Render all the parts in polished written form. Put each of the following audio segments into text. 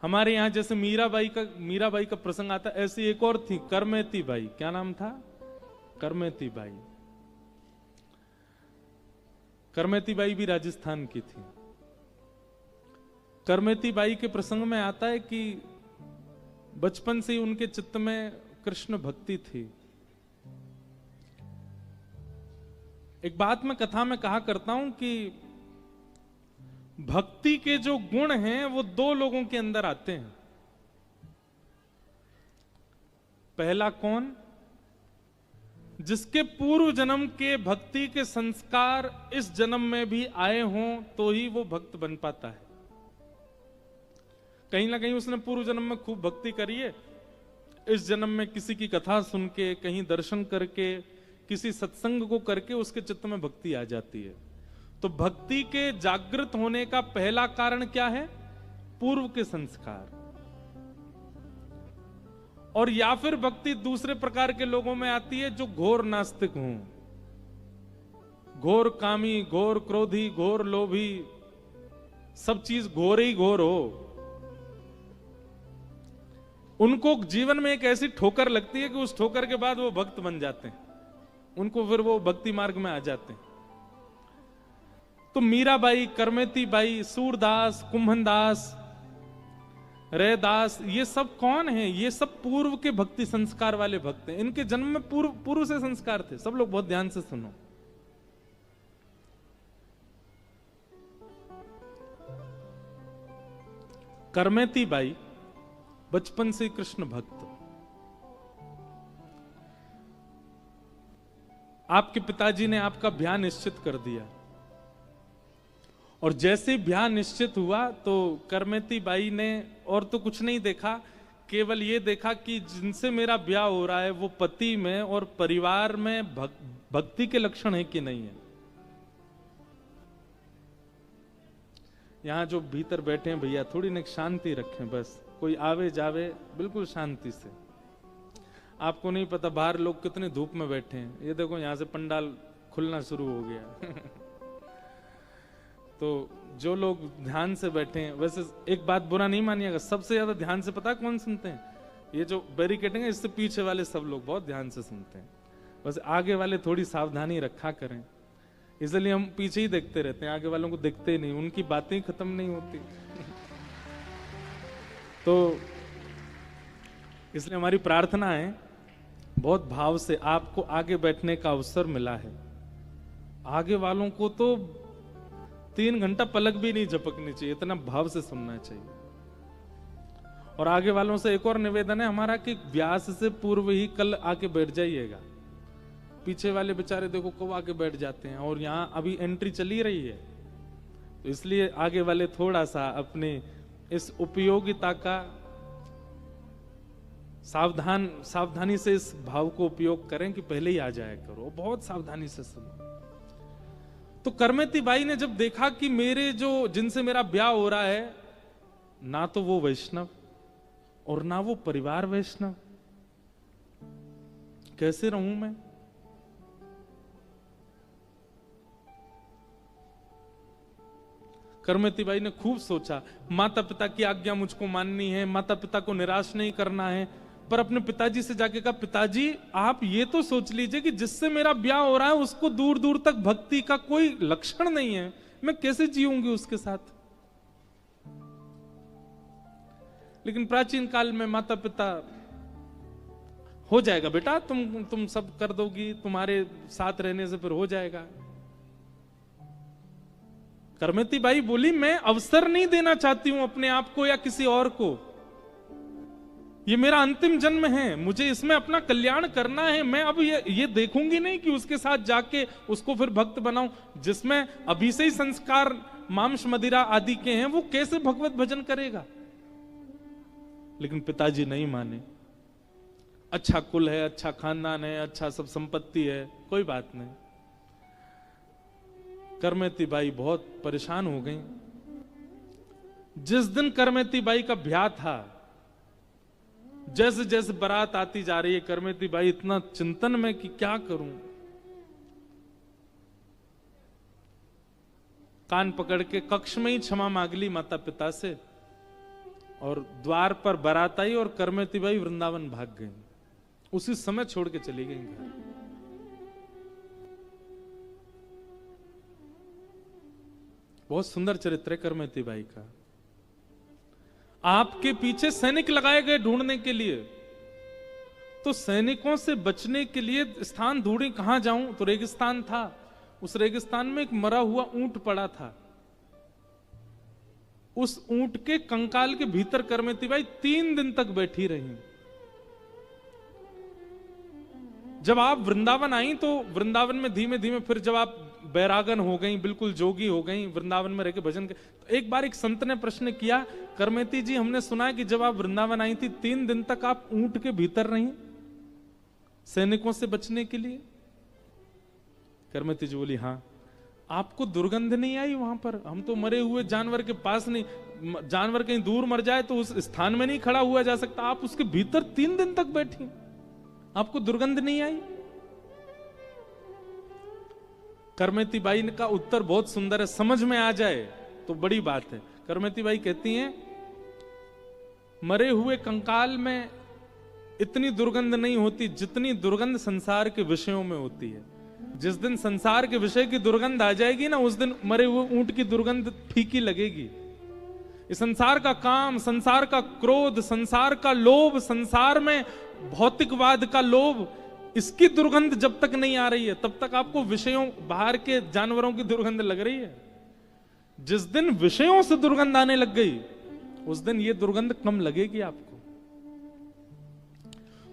हमारे यहां जैसे मीराबाई का प्रसंग आता, ऐसी एक और थी करमेती बाई। क्या नाम था? करमेती बाई। करमेती बाई भी राजस्थान की थी। करमेती बाई के प्रसंग में आता है कि बचपन से ही उनके चित्त में कृष्ण भक्ति थी। एक बात मैं कथा में कहा करता हूं कि भक्ति के जो गुण हैं वो दो लोगों के अंदर आते हैं। पहला कौन? जिसके पूर्व जन्म के भक्ति के संस्कार इस जन्म में भी आए हों तो ही वो भक्त बन पाता है। कहीं ना कहीं उसने पूर्व जन्म में खूब भक्ति करी है, इस जन्म में किसी की कथा सुन के, कहीं दर्शन करके, किसी सत्संग को करके उसके चित्त में भक्ति आ जाती है। तो भक्ति के जागृत होने का पहला कारण क्या है? पूर्व के संस्कार। और या फिर भक्ति दूसरे प्रकार के लोगों में आती है जो घोर नास्तिक हों, घोर कामी, घोर क्रोधी, घोर लोभी, सब चीज घोर ही घोर हो। उनको जीवन में एक ऐसी ठोकर लगती है कि उस ठोकर के बाद वो भक्त बन जाते हैं, उनको फिर वो भक्ति मार्ग में आ जाते हैं। तो मीराबाई, करमेती बाई, सूरदास, कुंभनदास, रैदास, ये सब कौन है? ये सब पूर्व के भक्ति संस्कार वाले भक्त हैं। इनके जन्म में पूर्व से संस्कार थे। सब लोग बहुत ध्यान से सुनो। करमेती बाई बचपन से कृष्ण भक्त। आपके पिताजी ने आपका ब्याह निश्चित कर दिया, और जैसे ब्याह निश्चित हुआ तो करमेती बाई ने और तो कुछ नहीं देखा, केवल ये देखा कि जिनसे मेरा ब्याह हो रहा है वो पति में और परिवार में भक्ति के लक्षण है कि नहीं है। यहां जो भीतर बैठे हैं भैया, थोड़ी ना शांति रखें, बस कोई आवे जावे बिल्कुल शांति से। आपको नहीं पता बाहर लोग कितने धूप में बैठे हैं। ये देखो यहां से पंडाल खुलना शुरू हो गया। तो जो लोग ध्यान से बैठे हैं, वैसे एक बात बुरा नहीं मानिएगा, सबसे ज्यादा ध्यान से पता है कौन सुनते हैं? ये जो बैरिकेडिंग है इससे पीछे वाले सब लोग बहुत ध्यान से सुनते हैं। बस आगे वाले थोड़ी सावधानी रखा करें, इसलिए हम पीछे ही देखते रहते हैं, आगे वालों को देखते ही नहीं, उनकी बातें खत्म नहीं होती। तो इसलिए हमारी प्रार्थना है, बहुत भाव से आपको आगे बैठने का अवसर मिला है। आगे वालों को तो 3 घंटा पलक भी नहीं झपकनी चाहिए, इतना भाव से सुनना चाहिए। और आगे वालों से एक और निवेदन है हमारा कि व्यास से पूर्व ही कल आके बैठ जाइएगा। पीछे वाले बेचारे देखो कब आके बैठ जाते हैं, और यहां अभी एंट्री चली रही है, तो इसलिए आगे वाले थोड़ा सा अपने इस उपयोगिता का सावधानी से इस भाव को उपयोग करें कि पहले ही आ जाया करो, बहुत सावधानी से सुनो। तो करमेती बाई ने जब देखा कि मेरे जो जिनसे मेरा ब्याह हो रहा है, ना तो वो वैष्णव और ना वो परिवार वैष्णव, कैसे रहूं मैं? करमेती बाई ने खूब सोचा, माता पिता की आज्ञा मुझको माननी है, माता पिता को निराश नहीं करना है, पर अपने पिताजी से जाके कहा, पिताजी आप ये तो सोच लीजिए कि जिससे मेरा ब्याह हो रहा है उसको दूर दूर तक भक्ति का कोई लक्षण नहीं है, मैं कैसे जीऊंगी उसके साथ? लेकिन प्राचीन काल में माता पिता, हो जाएगा बेटा, तुम सब कर दोगी, तुम्हारे साथ रहने से फिर हो जाएगा। करमेती बाई बोली, मैं अवसर नहीं देना चाहती हूं अपने आप को या किसी और को, ये मेरा अंतिम जन्म है, मुझे इसमें अपना कल्याण करना है। मैं अब ये देखूंगी नहीं कि उसके साथ जाके उसको फिर भक्त बनाऊं, जिसमें अभी से ही संस्कार मांस मदिरा आदि के हैं, वो कैसे भगवत भजन करेगा? लेकिन पिताजी नहीं माने। अच्छा कुल है, अच्छा खानदान है, अच्छा सब संपत्ति है, कोई बात नहीं। करमेती बाई बहुत परेशान हो गई। जिस दिन करमेती बाई का ब्याह था, जैसे जैसे बारात आती जा रही है, करमेती बाई इतना चिंतन में कि क्या करूं, कान पकड़ के कक्ष में ही क्षमा मांग ली माता पिता से और द्वार पर बारात आई और करमेती बाई वृंदावन भाग गई, उसी समय छोड़ के चली गई घर। बहुत सुंदर चरित्र है करमेती बाई का। आपके पीछे सैनिक लगाए गए ढूंढने के लिए, तो सैनिकों से बचने के लिए स्थान ढूंढी, कहां जाऊं, तो रेगिस्तान था। उस रेगिस्तान में एक मरा हुआ ऊंट पड़ा था। उस ऊंट के कंकाल के भीतर करमेती बाई 3 दिन तक बैठी रही। जब आप वृंदावन आई तो वृंदावन में धीमे धीमे फिर जब आप बैरागन हो गई, बिल्कुल जोगी हो गई, वृंदावन में रहकर भजन तो एक बार एक संत ने प्रश्न किया, करमेती जी हमने सुना है कि जब आप वृंदावन आई थी 3 दिन तक आप ऊंट के भीतर रही सैनिकों से बचने के लिए। करमेती जी बोली हाँ। आपको दुर्गंध नहीं आई वहां पर? हम तो मरे हुए जानवर के पास नहीं, जानवर कहीं दूर मर जाए तो उस स्थान में नहीं खड़ा हुआ जा सकता, आप उसके भीतर 3 दिन तक बैठी, आपको दुर्गंध नहीं आई? करमेती बाई का उत्तर बहुत सुंदर है, समझ में आ जाए तो बड़ी बात है। करमेती बाई कहती हैं, मरे हुए कंकाल में इतनी दुर्गंध नहीं होती जितनी दुर्गंध संसार के विषयों में होती है। जिस दिन संसार के विषय की दुर्गंध आ जाएगी ना, उस दिन मरे हुए ऊंट की दुर्गंध फीकी लगेगी। इस संसार का काम, संसार का क्रोध, संसार का लोभ, संसार में भौतिकवाद का लोभ, इसकी दुर्गंध जब तक नहीं आ रही है तब तक आपको विषयों, बाहर के जानवरों की दुर्गंध लग रही है। जिस दिन विषयों से दुर्गंध आने लग गई उस दिन ये दुर्गंध कम लगेगी आपको।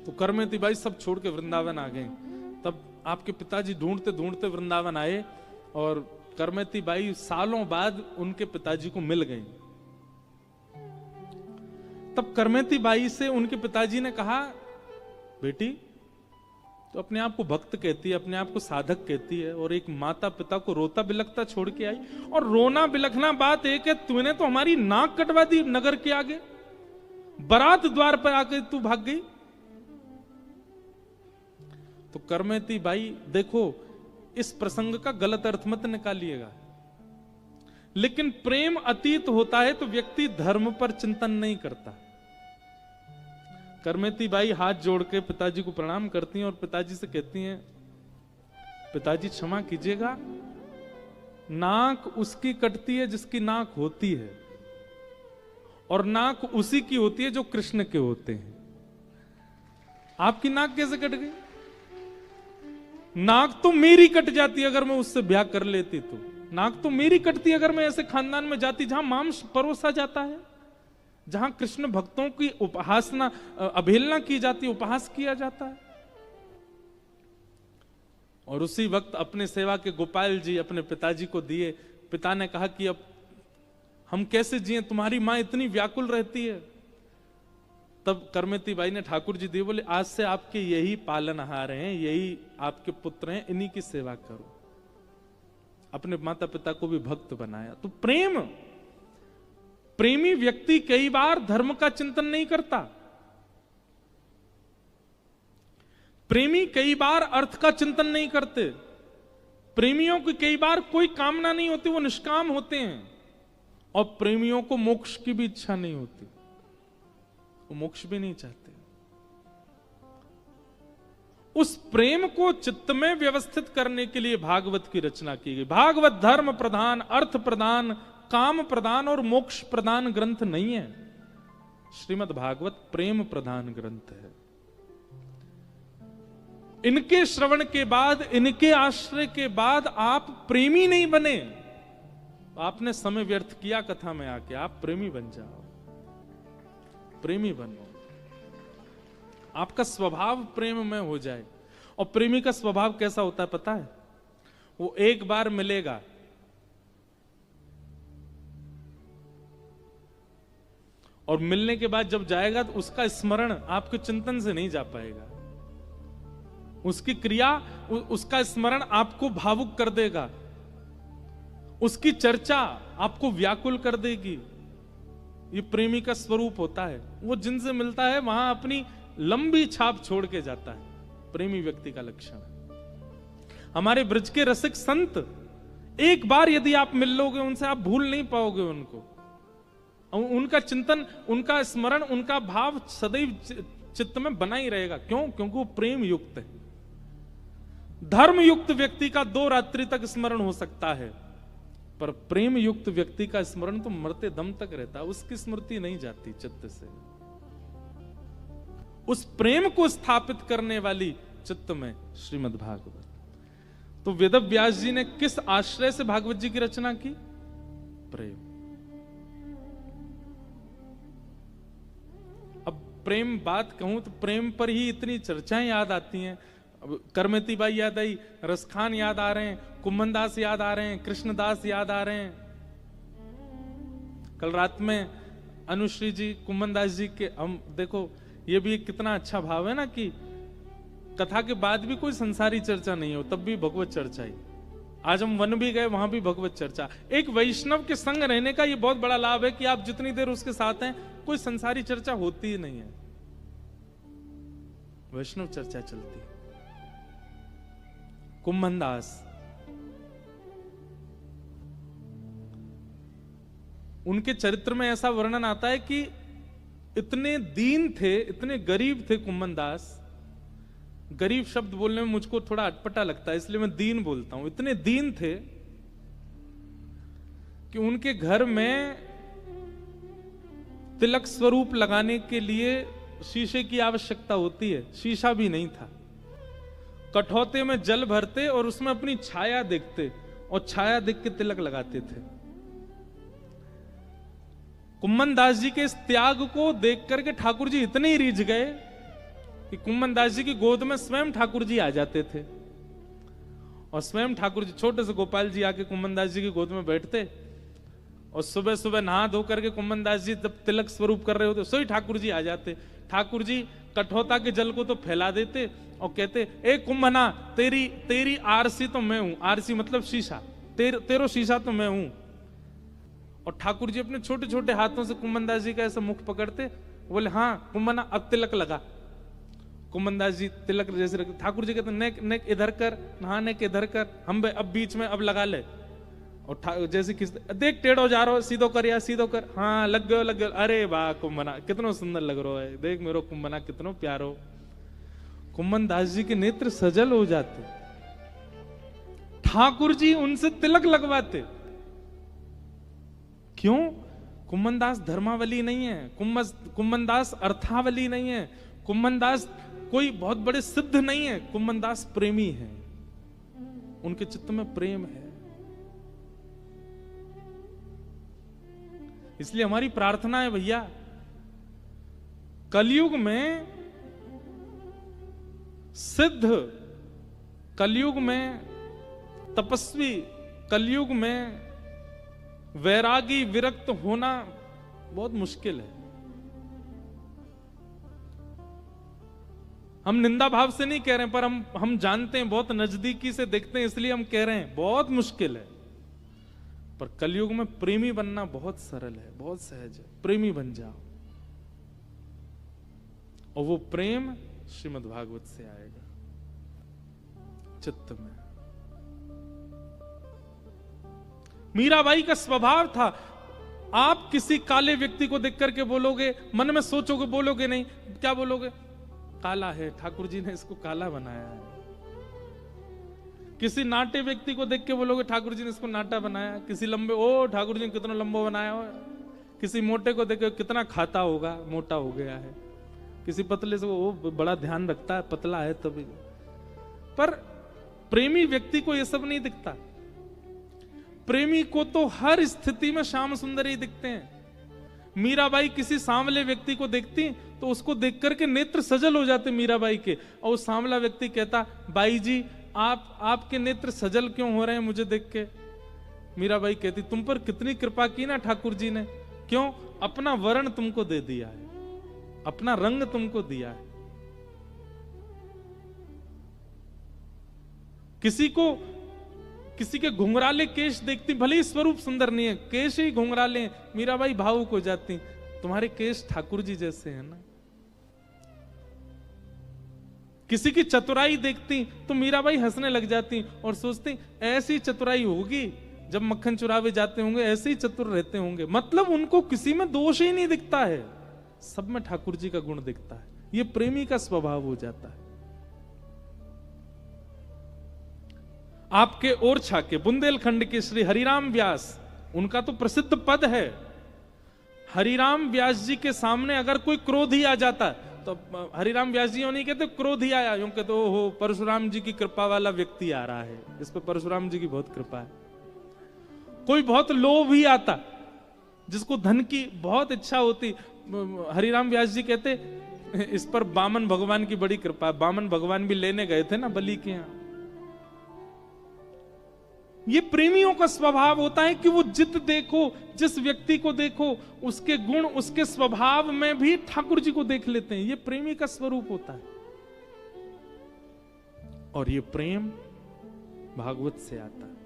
तो करमेती बाई सब छोड़ के वृंदावन आ गए। तब आपके पिताजी ढूंढते ढूंढते वृंदावन आए और करमेती बाई सालों बाद उनके पिताजी को मिल गई। तब करमेती बाई से उनके पिताजी ने कहा, बेटी तो अपने आप को भक्त कहती है, अपने आप को साधक कहती है, और एक माता पिता को रोता बिलखता छोड़ के आई। और रोना बिलखना बात एक है, तूने तो हमारी नाक कटवा दी नगर के आगे, बारात द्वार पर आके तू भाग गई। तो करमेती बाई, देखो इस प्रसंग का गलत अर्थ मत निकालिएगा, लेकिन प्रेम अतीत होता है तो व्यक्ति धर्म पर चिंतन नहीं करता। करमेती बाई हाथ जोड़ के पिताजी को प्रणाम करती हैं और पिताजी से कहती हैं, पिताजी क्षमा कीजिएगा, नाक उसकी कटती है जिसकी नाक होती है, और नाक उसी की होती है जो कृष्ण के होते हैं। आपकी नाक कैसे कट गई? नाक तो मेरी कट जाती अगर मैं उससे ब्याह कर लेती, तो नाक तो मेरी कटती अगर मैं ऐसे खानदान में जाती जहां मांस परोसा जाता है, जहां कृष्ण भक्तों की उपासना, अवहेलना की जाती, उपहास किया जाता है। और उसी वक्त अपने सेवा के गोपाल जी अपने पिताजी को दिए। पिता ने कहा कि अब हम कैसे जिए, तुम्हारी मां इतनी व्याकुल रहती है। तब करमेती बाई ने ठाकुर जी दिए, बोले आज से आपके यही पालनहार हैं, यही आपके पुत्र हैं, इन्हीं की सेवा करो। अपने माता पिता को भी भक्त बनाया। तो प्रेम, प्रेमी व्यक्ति कई बार धर्म का चिंतन नहीं करता, प्रेमी कई बार अर्थ का चिंतन नहीं करते, प्रेमियों की कई बार कोई कामना नहीं होती, वो निष्काम होते हैं। और प्रेमियों को मोक्ष की भी इच्छा नहीं होती, वो मोक्ष भी नहीं चाहते। उस प्रेम को चित्त में व्यवस्थित करने के लिए भागवत की रचना की गई। भागवत धर्म प्रधान, अर्थ प्रधान, काम प्रधान और मोक्ष प्रधान ग्रंथ नहीं है। श्रीमद् भागवत प्रेम प्रधान ग्रंथ है। इनके श्रवण के बाद, इनके आश्रय के बाद आप प्रेमी नहीं बने, आपने समय व्यर्थ किया कथा में आके। आप प्रेमी बन जाओ, प्रेमी बनो, आपका स्वभाव प्रेम में हो जाए। और प्रेमी का स्वभाव कैसा होता है पता है? वो एक बार मिलेगा, और मिलने के बाद जब जाएगा तो उसका स्मरण आपके चिंतन से नहीं जा पाएगा। उसकी क्रिया, उसका स्मरण आपको भावुक कर देगा, उसकी चर्चा आपको व्याकुल कर देगी। ये प्रेमी का स्वरूप होता है। वो जिनसे मिलता है वहां अपनी लंबी छाप छोड़ के जाता है। प्रेमी व्यक्ति का लक्षण है। हमारे ब्रज के रसिक संत, एक बार यदि आप मिल लोगे उनसे, आप भूल नहीं पाओगे उनको। उनका चिंतन, उनका स्मरण, उनका भाव सदैव चित्त में बना ही रहेगा। क्यों? क्योंकि वो प्रेम युक्त है। धर्म युक्त व्यक्ति का 2 रात्रि तक स्मरण हो सकता है, पर प्रेम युक्त व्यक्ति का स्मरण तो मरते दम तक रहता है, उसकी स्मृति नहीं जाती चित्त से। उस प्रेम को स्थापित करने वाली चित्त में श्रीमद् भागवत। तो वेद व्यास जी ने किस आश्रय से भागवत जी की रचना की? प्रेम। अब प्रेम बात कहूं तो प्रेम पर ही इतनी चर्चाएं याद आती हैं। अब करमती बाई याद आई, रसखान याद आ रहे हैं, कुम्मनदास याद आ रहे हैं, कृष्णदास याद आ रहे हैं। कल रात में अनुश्री जी, कुम्मनदास जी के, हम देखो ये भी कितना अच्छा भाव है ना कि कथा के बाद भी कोई संसारी चर्चा नहीं हो, तब भी भगवत चर्चा ही। आज हम वन भी गए, वहां भी भगवत चर्चा। एक वैष्णव के संग रहने का ये बहुत बड़ा लाभ है कि आप जितनी देर उसके साथ हैं कोई संसारी चर्चा होती ही नहीं है, वैष्णव चर्चा चलती है। कुम्मनदास, उनके चरित्र में ऐसा वर्णन आता है कि इतने दीन थे, इतने गरीब थे कुम्मनदास। गरीब शब्द बोलने में मुझको थोड़ा अटपटा लगता है, इसलिए मैं दीन बोलता हूं। इतने दीन थे कि उनके घर में तिलक स्वरूप लगाने के लिए शीशे की आवश्यकता होती है, शीशा भी नहीं था। कठौते में जल भरते और उसमें अपनी छाया देखते और छाया देख के तिलक लगाते थे। कुम्मनदास जी के इस त्याग को देख करके ठाकुर जी इतने ही रीझ गए कि कुम्मनदास जी की गोद में स्वयं ठाकुर जी आ जाते थे। और स्वयं ठाकुर जी, छोटे से गोपाल जी आके कुम्मनदास जी की गोद में बैठते और सुबह सुबह नहा धो करके कुम्मनदास जी जब तिलक स्वरूप कर रहे होते सोई ठाकुर जी आ जाते। ठाकुर जी कठौता के जल को तो फैला देते और कहते, ए कुम्भना, तेरी आरसी तो मैं हूं। आरसी मतलब शीशा, तेरो शीशा तो मैं हूं। और ठाकुर जी अपने छोटे छोटे हाथों से कुम्मनदास जी का ऐसा मुख पकड़ते, बोले हाँ कुम्भना अब तिलक लगा। कुम्मनदास जी तिलक जैसे रखते, ठाकुर जी कहते नेक नेक इधर कर, नहाने के इधर कर, हम अब बीच में अब लगा ले। और जैसे किस देख टेढ़ो जा रहा हो, सीधो कर या सीधो कर, हाँ लग गयो। अरे वाह कुम्भना कितनो सुंदर लग रहा है, देख मेरो कुम्भना कितनो प्यारो। कुम्मनदास जी के नेत्र सजल हो जाते, ठाकुर जी उनसे तिलक लगवाते। क्यों? कुम्मनदास धर्मावली नहीं है, कुम्मनदास अर्थावली नहीं है, कुम्मनदास कोई बहुत बड़े सिद्ध नहीं है, कुम्मनदास प्रेमी है। उनके चित्त में प्रेम है। इसलिए हमारी प्रार्थना है भैया, कलयुग में सिद्ध, कलयुग में तपस्वी, कलयुग में वैरागी, विरक्त होना बहुत मुश्किल है। हम निंदा भाव से नहीं कह रहे हैं, पर हम जानते हैं, बहुत नजदीकी से देखते हैं, इसलिए हम कह रहे हैं बहुत मुश्किल है। पर कलयुग में प्रेमी बनना बहुत सरल है, बहुत सहज है। प्रेमी बन जाओ और वो प्रेम श्रीमद् भागवत से आएगा चित्त में। मीराबाई का स्वभाव था, आप किसी काले व्यक्ति को देख करके बोलोगे, मन में सोचोगे, बोलोगे नहीं, क्या बोलोगे? काला है, ठाकुर जी ने इसको काला बनाया है। किसी नाटे व्यक्ति को देख के बोलोगे, ठाकुर जी ने इसको नाटा बनाया। किसी लंबे, ओ ठाकुर जी ने कितना लंबा बनाया हो। किसी मोटे को देख के कितना खाता होगा, मोटा हो गया है। किसी पतले से वो बड़ा ध्यान रखता है, पतला है तभी। पर प्रेमी व्यक्ति को ये सब नहीं दिखता। प्रेमी को तो हर स्थिति में श्याम सुंदर ही दिखते हैं। मीराबाई किसी सांवले व्यक्ति को देखती तो उसको देख करके नेत्र सजल हो जाते मीराबाई के, और वो सांवला व्यक्ति कहता, बाई जी आपके नेत्र सजल क्यों हो रहे हैं मुझे देख के? मीराबाई कहती, तुम पर कितनी कृपा की ना ठाकुर जी ने। क्यों? अपना वर्ण तुमको दे दिया है, अपना रंग तुमको दिया है। किसी के घुंघराले केश देखती, भले ही स्वरूप सुंदर नहीं है, केश ही घुंघराले, मीराबाई भावुक हो जाती, तुम्हारे केश ठाकुर जी जैसे हैं ना। किसी की चतुराई देखती तो मीराबाई हंसने लग जाती और सोचती, ऐसी चतुराई होगी जब मक्खन चुरावे जाते होंगे ऐसे ही चतुर रहते होंगे, मतलब उनको किसी में दोष ही नहीं दिखता है, सब में ठाकुर जी का गुण दिखता है। ये प्रेमी का स्वभाव हो जाता है। आपके ओरछा के बुंदेलखंड के श्री हरिराम व्यास, उनका तो प्रसिद्ध पद है, हरिराम व्यास जी के सामने अगर कोई क्रोधी आ जाता तो हरिराम व्यास जी नहीं कहते क्रोधी आया, यूं कहते हो परशुराम जी की कृपा वाला व्यक्ति आ रहा है, इस पर परशुराम जी की बहुत कृपा है। कोई बहुत लोभ ही आता, जिसको धन की बहुत इच्छा होती, हरिराम व्यास जी कहते इस पर बामन भगवान की बड़ी कृपा है। बामन भगवान भी लेने गए थे ना बलि के यहां। ये प्रेमियों का स्वभाव होता है कि वो जित देखो, जिस व्यक्ति को देखो, उसके गुण, उसके स्वभाव में भी ठाकुर जी को देख लेते हैं। ये प्रेमी का स्वरूप होता है। और ये प्रेम भागवत से आता है।